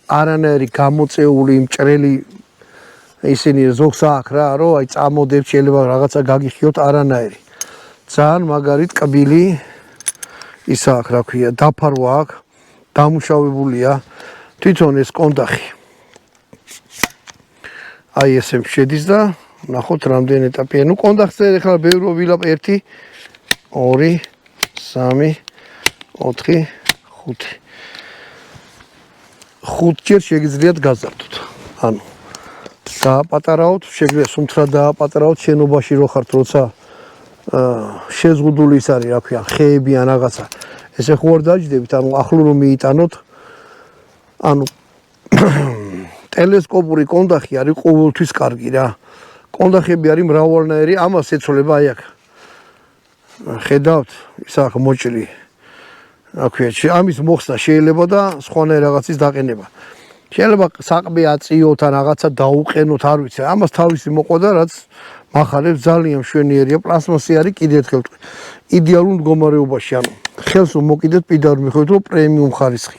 არანაირი გამოწეული მჭრელი ისინი ზოგს აქვს რა, რომ აი წამოდებ შეიძლება რაღაცა გაგიხიოთ არანაირი. ძალიან მაგარი ტკბილი ის აქვს, რა ქვია, დაფარვა აქვს, დამუშავებულია თვითონ ეს კონდახი. აი ესე შედის და ნახოთ რამდენი ეტაპია. ნუ კონდახზე ახლა ბევრი ვილაპ 1 2 3 4 5 ხუთჯერ შეგიძლიათ გაზარდოთ. ანუ დააპატარავთ, შეგიძლიათ სუნთრა დააპატარავთ შენობაში რო ხართ, როცა შეზღუდული ის არის, რა ქვია, ხეები ან რაღაცა. ესე ხო არ დაჯდებით, ანუ ახლო რომ მიიტანოთ. ანუ ტელესკოპური კონდახი არის ყოველთვის კარგი რა. კონდახები არის მრავალნაირი, ამას ეცოლება აი აქ. ხედავთ, ის აქ მოჭრი. რა ქვია, ამის მოხსნა შეიძლება და სხვანაირ რაღაცის დაყენება. შეიძლება საყბე აწიოთ ან რაღაცა დაუყენოთ, არ ვიცი. ამას თავისი მოყვება, რაც მახარებს ძალიან მშვენიერია, პლასმასი არის კიდე ერთხელ ვთქვი. იდეალურ მდგომარეობაში, ანუ ხელს მოკიდეთ პირდაპირ მიხედვით, რომ პრემიუმ ხარისხი.